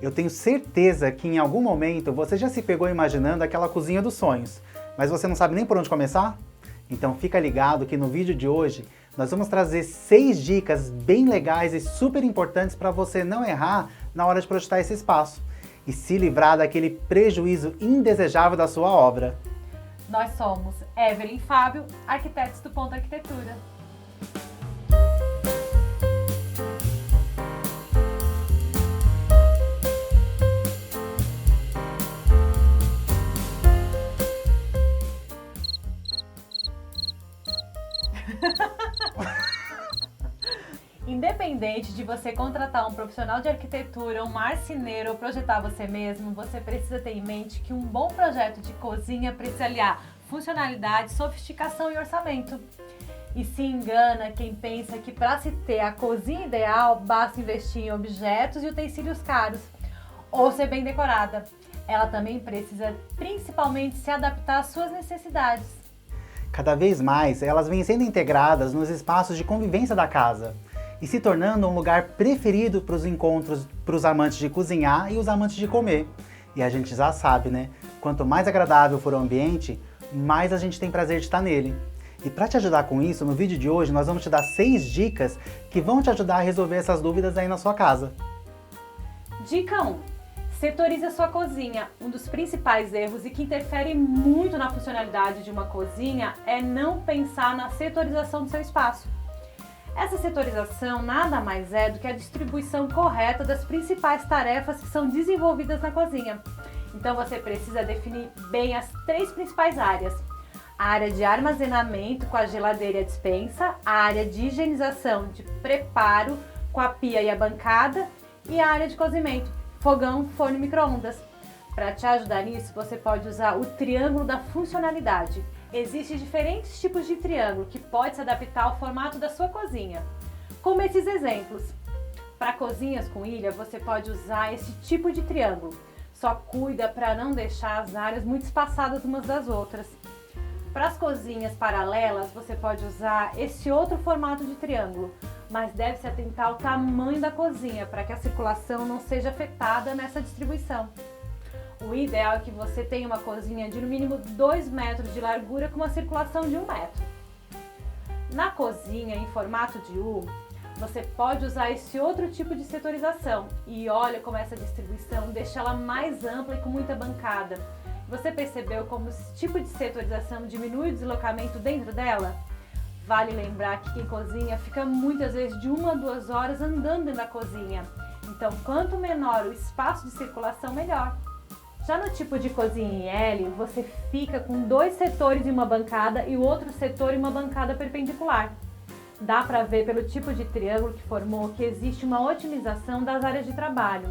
Eu tenho certeza que em algum momento você já se pegou imaginando aquela cozinha dos sonhos, mas você não sabe nem por onde começar? Então fica ligado que no vídeo de hoje nós vamos trazer 6 dicas bem legais e super importantes para você não errar na hora de projetar esse espaço e se livrar daquele prejuízo indesejável da sua obra. Nós somos Evelyn e Fábio, arquitetos do Ponto Arquitetura. Independente de você contratar um profissional de arquitetura, um marceneiro ou projetar você mesmo, você precisa ter em mente que um bom projeto de cozinha precisa aliar funcionalidade, sofisticação e orçamento. E se engana quem pensa que para se ter a cozinha ideal, basta investir em objetos e utensílios caros ou ser bem decorada. Ela também precisa principalmente se adaptar às suas necessidades. Cada vez mais, elas vêm sendo integradas nos espaços de convivência da casa e se tornando um lugar preferido para os encontros para os amantes de cozinhar e os amantes de comer. E a gente já sabe, né? Quanto mais agradável for o ambiente, mais a gente tem prazer de estar nele. E para te ajudar com isso, no vídeo de hoje nós vamos te dar 6 dicas que vão te ajudar a resolver essas dúvidas aí na sua casa. Dica 1. Setorize a sua cozinha. Um dos principais erros e que interfere muito na funcionalidade de uma cozinha é não pensar na setorização do seu espaço. Essa setorização nada mais é do que a distribuição correta das principais tarefas que são desenvolvidas na cozinha. Então você precisa definir bem as 3 principais áreas. A área de armazenamento com a geladeira e a despensa, a área de higienização, de preparo com a pia e a bancada e a área de cozimento, fogão, forno e micro-ondas. Para te ajudar nisso, você pode usar o triângulo da funcionalidade. Existem diferentes tipos de triângulo que pode se adaptar ao formato da sua cozinha. Como esses exemplos. Para cozinhas com ilha, você pode usar esse tipo de triângulo. Só cuida para não deixar as áreas muito espaçadas umas das outras. Para as cozinhas paralelas, você pode usar esse outro formato de triângulo, mas deve se atentar ao tamanho da cozinha para que a circulação não seja afetada nessa distribuição. O ideal é que você tenha uma cozinha de no mínimo 2 metros de largura com uma circulação de 1 metro. Na cozinha em formato de U, você pode usar esse outro tipo de setorização e olha como essa distribuição deixa ela mais ampla e com muita bancada. Você percebeu como esse tipo de setorização diminui o deslocamento dentro dela? Vale lembrar que quem cozinha fica muitas vezes de 1 a 2 horas andando dentro da cozinha. Então, quanto menor o espaço de circulação, melhor. Já no tipo de cozinha em L, você fica com 2 setores em uma bancada e o outro setor em uma bancada perpendicular. Dá para ver pelo tipo de triângulo que formou que existe uma otimização das áreas de trabalho,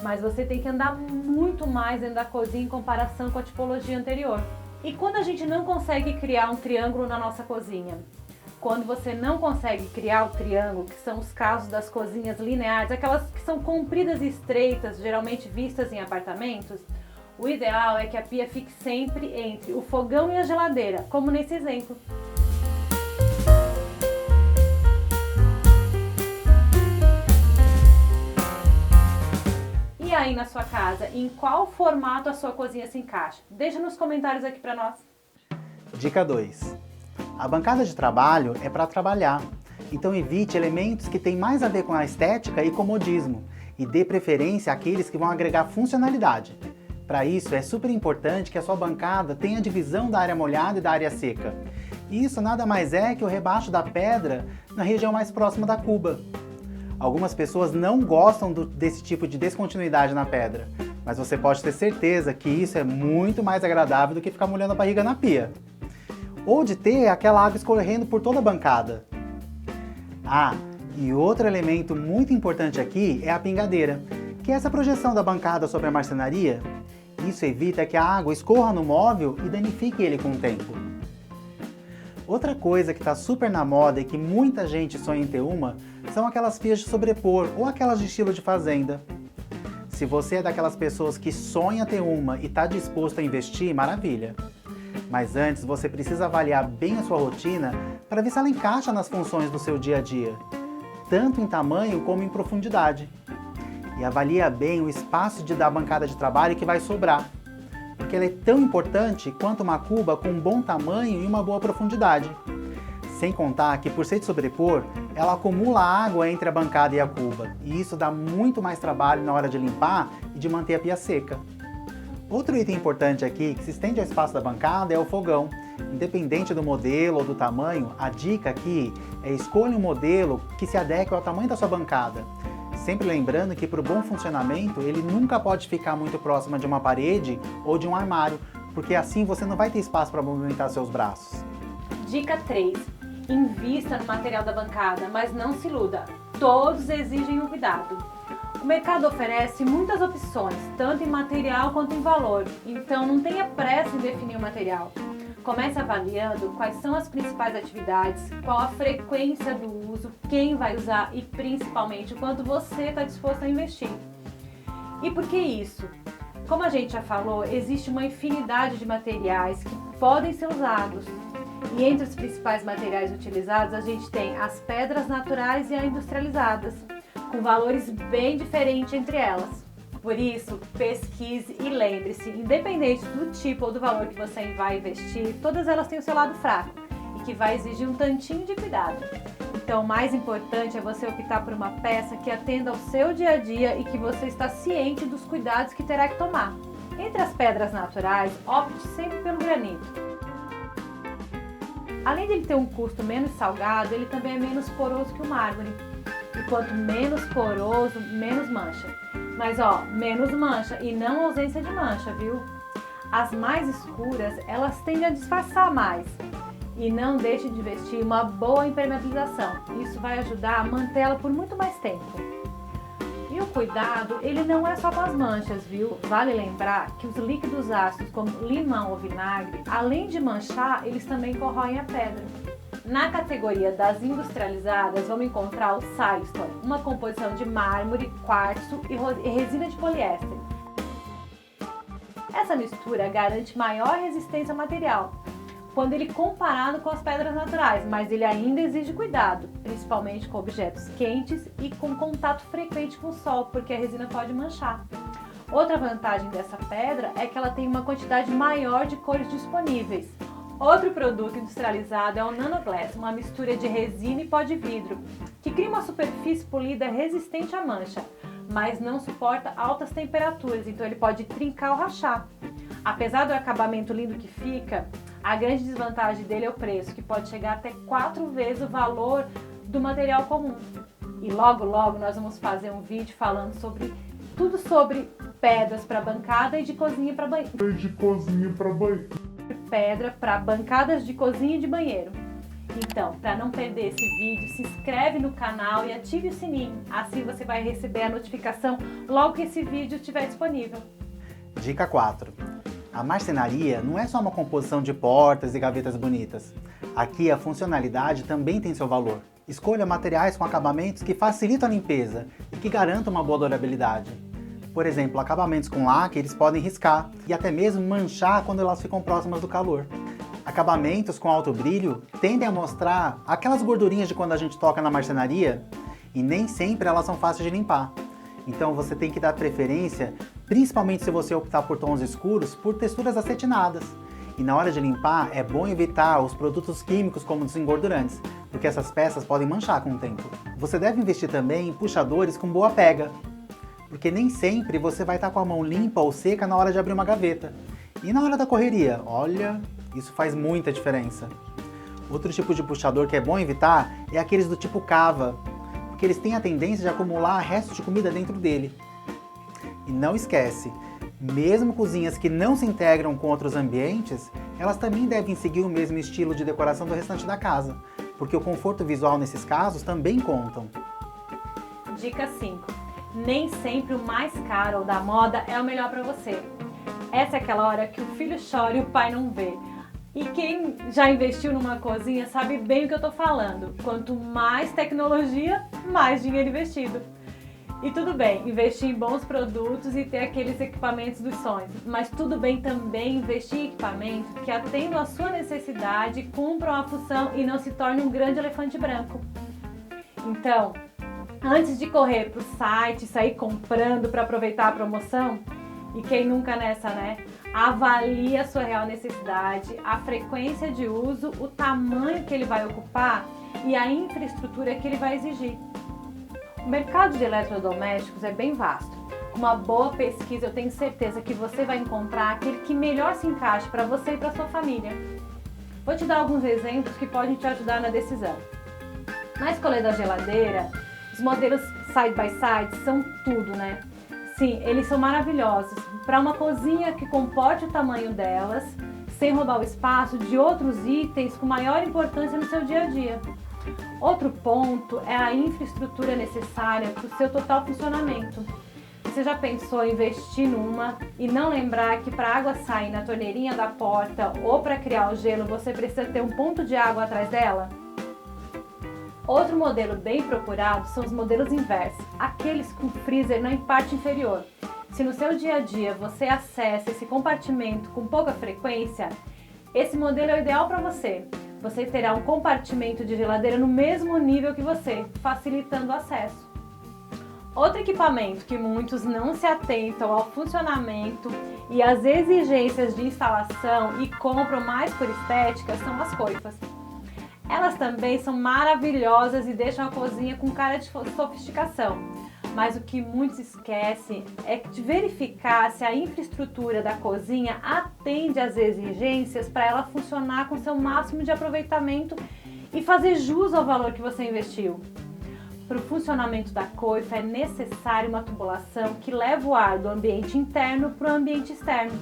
mas você tem que andar muito mais dentro da cozinha em comparação com a tipologia anterior. E quando a gente não consegue criar um triângulo na nossa cozinha? Quando você não consegue criar o triângulo, que são os casos das cozinhas lineares, aquelas que são compridas e estreitas, geralmente vistas em apartamentos, o ideal é que a pia fique sempre entre o fogão e a geladeira, como nesse exemplo. E aí na sua casa, em qual formato a sua cozinha se encaixa? Deixa nos comentários aqui para nós. Dica 2. A bancada de trabalho é para trabalhar, então evite elementos que têm mais a ver com a estética e comodismo e dê preferência àqueles que vão agregar funcionalidade. Para isso, é super importante que a sua bancada tenha a divisão da área molhada e da área seca. E isso nada mais é que o rebaixo da pedra na região mais próxima da cuba. Algumas pessoas não gostam desse tipo de descontinuidade na pedra, mas você pode ter certeza que isso é muito mais agradável do que ficar molhando a barriga na pia. Ou de ter aquela água escorrendo por toda a bancada. Ah, e outro elemento muito importante aqui é a pingadeira, que é essa projeção da bancada sobre a marcenaria. Isso evita que a água escorra no móvel e danifique ele com o tempo. Outra coisa que está super na moda e que muita gente sonha em ter uma, são aquelas pias de sobrepor ou aquelas de estilo de fazenda. Se você é daquelas pessoas que sonha ter uma e está disposto a investir, maravilha. Mas antes você precisa avaliar bem a sua rotina para ver se ela encaixa nas funções do seu dia a dia, tanto em tamanho como em profundidade. e avalia bem o espaço da bancada de trabalho que vai sobrar, porque ela é tão importante quanto uma cuba com um bom tamanho e uma boa profundidade. Sem contar que, por ser de sobrepor, ela acumula água entre a bancada e a cuba, e isso dá muito mais trabalho na hora de limpar e de manter a pia seca. Outro item importante aqui, que se estende ao espaço da bancada, é o fogão. Independente do modelo ou do tamanho, a dica aqui é escolha um modelo que se adeque ao tamanho da sua bancada. Sempre lembrando que para o bom funcionamento, ele nunca pode ficar muito próximo de uma parede ou de um armário, porque assim você não vai ter espaço para movimentar seus braços. Dica 3. Invista no material da bancada, mas não se iluda. Todos exigem um cuidado. O mercado oferece muitas opções, tanto em material quanto em valor, então não tenha pressa em definir o material. Comece avaliando quais são as principais atividades, qual a frequência do uso, quem vai usar e principalmente o quanto você está disposto a investir. E por que isso? Como a gente já falou, existe uma infinidade de materiais que podem ser usados. E entre os principais materiais utilizados, a gente tem as pedras naturais e as industrializadas, com valores bem diferentes entre elas. Por isso, pesquise e lembre-se, independente do tipo ou do valor que você vai investir, todas elas têm o seu lado fraco e que vai exigir um tantinho de cuidado. Então, o mais importante é você optar por uma peça que atenda ao seu dia a dia e que você está ciente dos cuidados que terá que tomar. Entre as pedras naturais, opte sempre pelo granito. Além de ele ter um custo menos salgado, ele também é menos poroso que o mármore. E quanto menos poroso, menos mancha. Mas menos mancha e não ausência de mancha, viu? As mais escuras, elas tendem a disfarçar mais. E não deixe de investir uma boa impermeabilização. Isso vai ajudar a mantê-la por muito mais tempo. E o cuidado, ele não é só com as manchas, viu? Vale lembrar que os líquidos ácidos, como limão ou vinagre, além de manchar, eles também corroem a pedra. Na categoria das industrializadas, vamos encontrar o Silestone, uma composição de mármore, quartzo e resina de poliéster. Essa mistura garante maior resistência ao material, quando ele comparado com as pedras naturais, mas ele ainda exige cuidado, principalmente com objetos quentes e com contato frequente com o sol, porque a resina pode manchar. Outra vantagem dessa pedra é que ela tem uma quantidade maior de cores disponíveis. Outro produto industrializado é o Nanoglass, uma mistura de resina e pó de vidro, que cria uma superfície polida resistente à mancha, mas não suporta altas temperaturas, então ele pode trincar ou rachar. Apesar do acabamento lindo que fica, a grande desvantagem dele é o preço, que pode chegar até 4 vezes o valor do material comum. E logo nós vamos fazer um vídeo falando sobre tudo sobre pedras para bancada e de cozinha para banheiro. Pedra para bancadas de cozinha e de banheiro. Então, para não perder esse vídeo, se inscreve no canal e ative o sininho. Assim você vai receber a notificação logo que esse vídeo estiver disponível. Dica 4. A marcenaria não é só uma composição de portas e gavetas bonitas. Aqui a funcionalidade também tem seu valor. Escolha materiais com acabamentos que facilitam a limpeza e que garantam uma boa durabilidade. Por exemplo, acabamentos com lacre, eles podem riscar e até mesmo manchar quando elas ficam próximas do calor. Acabamentos com alto brilho tendem a mostrar aquelas gordurinhas de quando a gente toca na marcenaria e nem sempre elas são fáceis de limpar. Então você tem que dar preferência, principalmente se você optar por tons escuros, por texturas acetinadas. E na hora de limpar é bom evitar os produtos químicos como os engordurantes, porque essas peças podem manchar com o tempo. Você deve investir também em puxadores com boa pega, porque nem sempre você vai estar com a mão limpa ou seca na hora de abrir uma gaveta. E na hora da correria, olha, isso faz muita diferença. Outro tipo de puxador que é bom evitar é aqueles do tipo cava, porque eles têm a tendência de acumular restos de comida dentro dele. E não esquece, mesmo cozinhas que não se integram com outros ambientes, elas também devem seguir o mesmo estilo de decoração do restante da casa, porque o conforto visual nesses casos também contam. Dica 5. Nem sempre o mais caro ou da moda é o melhor para você. Essa é aquela hora que o filho chora e o pai não vê. E quem já investiu numa cozinha sabe bem o que eu tô falando. Quanto mais tecnologia, mais dinheiro investido. E tudo bem, investir em bons produtos e ter aqueles equipamentos dos sonhos. Mas tudo bem também investir em equipamentos que atendam à sua necessidade, cumpram a função e não se tornem um grande elefante branco. Então, Antes de correr pro site, sair comprando para aproveitar a promoção, e quem nunca nessa, né? Avalie a sua real necessidade, a frequência de uso, o tamanho que ele vai ocupar e a infraestrutura que ele vai exigir. O mercado de eletrodomésticos é bem vasto. Com uma boa pesquisa, eu tenho certeza que você vai encontrar aquele que melhor se encaixe para você e para sua família. Vou te dar alguns exemplos que podem te ajudar na decisão. Na escolha da geladeira, os modelos side by side são tudo, né? Sim, eles são maravilhosos para uma cozinha que comporte o tamanho delas, sem roubar o espaço de outros itens com maior importância no seu dia a dia. Outro ponto é a infraestrutura necessária para o seu total funcionamento. Você já pensou em investir numa e não lembrar que para a água sair na torneirinha da porta ou para criar o gelo você precisa ter um ponto de água atrás dela? Outro modelo bem procurado são os modelos inversos, aqueles com freezer na parte inferior. Se no seu dia a dia você acessa esse compartimento com pouca frequência, esse modelo é o ideal para você. Você terá um compartimento de geladeira no mesmo nível que você, facilitando o acesso. Outro equipamento que muitos não se atentam ao funcionamento e às exigências de instalação e compram mais por estética são as coifas. Elas também são maravilhosas e deixam a cozinha com cara de sofisticação. Mas o que muitos esquecem é de verificar se a infraestrutura da cozinha atende às exigências para ela funcionar com seu máximo de aproveitamento e fazer jus ao valor que você investiu. Para o funcionamento da coifa é necessária uma tubulação que leva o ar do ambiente interno para o ambiente externo.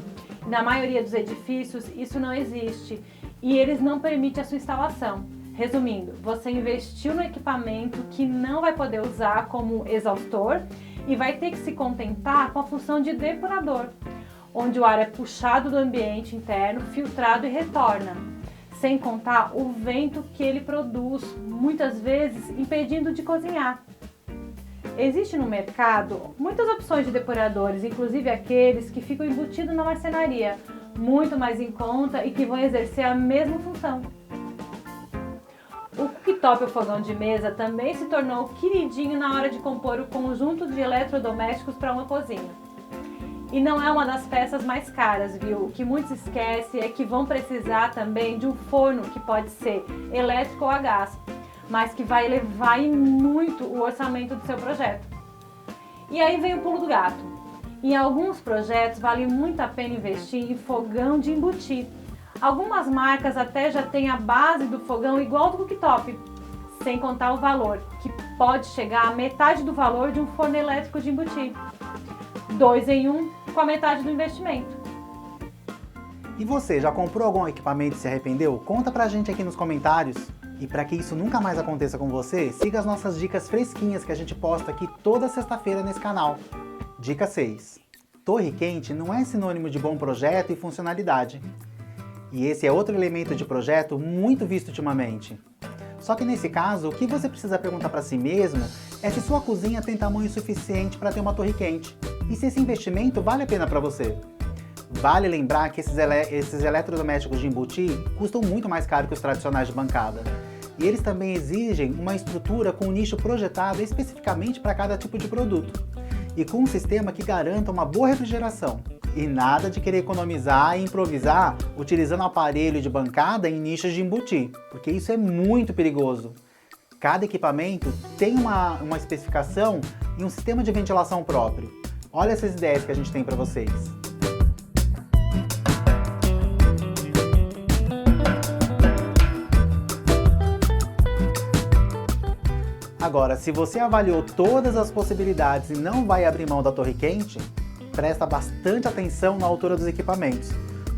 Na maioria dos edifícios isso não existe e eles não permitem a sua instalação. Resumindo, você investiu no equipamento que não vai poder usar como exaustor e vai ter que se contentar com a função de depurador, onde o ar é puxado do ambiente interno, filtrado e retorna, sem contar o vento que ele produz, muitas vezes impedindo de cozinhar. Existe no mercado muitas opções de depuradores, inclusive aqueles que ficam embutidos na marcenaria, muito mais em conta e que vão exercer a mesma função. O cooktop ou fogão de mesa também se tornou queridinho na hora de compor o conjunto de eletrodomésticos para uma cozinha. E não é uma das peças mais caras, viu? O que muitos esquecem é que vão precisar também de um forno que pode ser elétrico ou a gás, mas que vai elevar em muito o orçamento do seu projeto. E aí vem o pulo do gato. Em alguns projetos vale muito a pena investir em fogão de embutir. Algumas marcas até já têm a base do fogão igual ao do cooktop, sem contar o valor, que pode chegar a metade do valor de um forno elétrico de embutir. 2 em 1 com a metade do investimento. E você, já comprou algum equipamento e se arrependeu? Conta pra gente aqui nos comentários. E para que isso nunca mais aconteça com você, siga as nossas dicas fresquinhas que a gente posta aqui toda sexta-feira nesse canal. Dica 6. Torre quente não é sinônimo de bom projeto e funcionalidade. E esse é outro elemento de projeto muito visto ultimamente. Só que nesse caso, o que você precisa perguntar para si mesmo é se sua cozinha tem tamanho suficiente para ter uma torre quente e se esse investimento vale a pena para você. Vale lembrar que esses eletrodomésticos de embutir custam muito mais caro que os tradicionais de bancada. E eles também exigem uma estrutura com um nicho projetado especificamente para cada tipo de produto. E com um sistema que garanta uma boa refrigeração. E nada de querer economizar e improvisar utilizando aparelho de bancada em nichos de embutir, porque isso é muito perigoso. Cada equipamento tem uma especificação e um sistema de ventilação próprio. Olha essas ideias que a gente tem para vocês. Agora, se você avaliou todas as possibilidades e não vai abrir mão da torre quente, presta bastante atenção na altura dos equipamentos.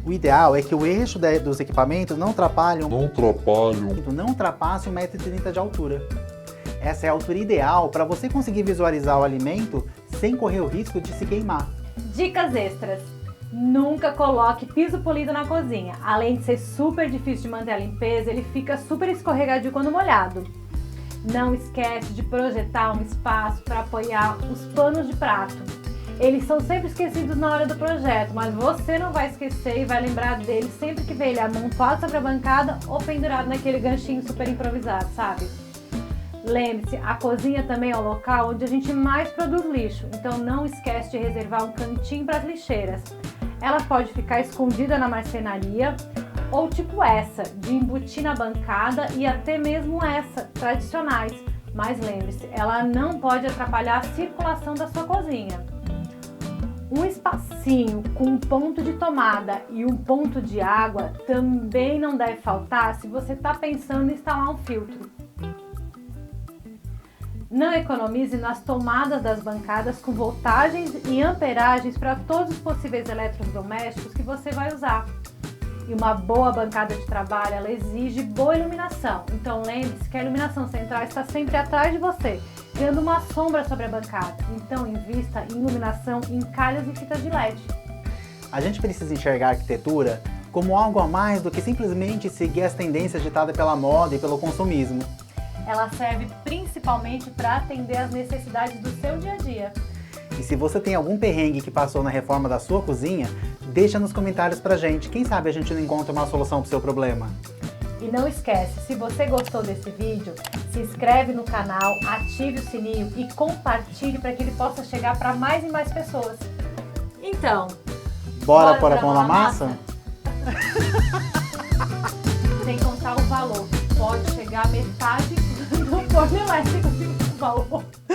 O ideal é que o eixo dos equipamentos não ultrapasse 1,30 m de altura. Essa é a altura ideal para você conseguir visualizar o alimento sem correr o risco de se queimar. Dicas extras. Nunca coloque piso polido na cozinha. Além de ser super difícil de manter a limpeza, ele fica super escorregadio quando molhado. Não esquece de projetar um espaço para apoiar os panos de prato. Eles são sempre esquecidos na hora do projeto, mas você não vai esquecer e vai lembrar deles sempre que vê ele amontado sobre a bancada ou pendurado naquele ganchinho super improvisado, sabe? Lembre-se, a cozinha também é o local onde a gente mais produz lixo, então não esquece de reservar um cantinho para as lixeiras. Ela pode ficar escondida na marcenaria ou tipo essa, de embutir na bancada e até mesmo essa, tradicionais. Mas lembre-se, ela não pode atrapalhar a circulação da sua cozinha. Um espacinho com um ponto de tomada e um ponto de água também não deve faltar se você está pensando em instalar um filtro. Não economize nas tomadas das bancadas com voltagens e amperagens para todos os possíveis eletrodomésticos que você vai usar. E uma boa bancada de trabalho, ela exige boa iluminação. Então lembre-se que a iluminação central está sempre atrás de você, criando uma sombra sobre a bancada. Então invista em iluminação em calhas e fitas de LED. A gente precisa enxergar a arquitetura como algo a mais do que simplesmente seguir as tendências ditadas pela moda e pelo consumismo. Ela serve principalmente para atender às necessidades do seu dia a dia. E se você tem algum perrengue que passou na reforma da sua cozinha, deixa nos comentários pra gente. Quem sabe a gente não encontra uma solução pro seu problema. E não esquece, se você gostou desse vídeo, se inscreve no canal, ative o sininho e compartilhe para que ele possa chegar para mais e mais pessoas. Então, Bora pôr a mão na massa? Sem contar o valor, pode chegar a metade do forno elétrico de valor.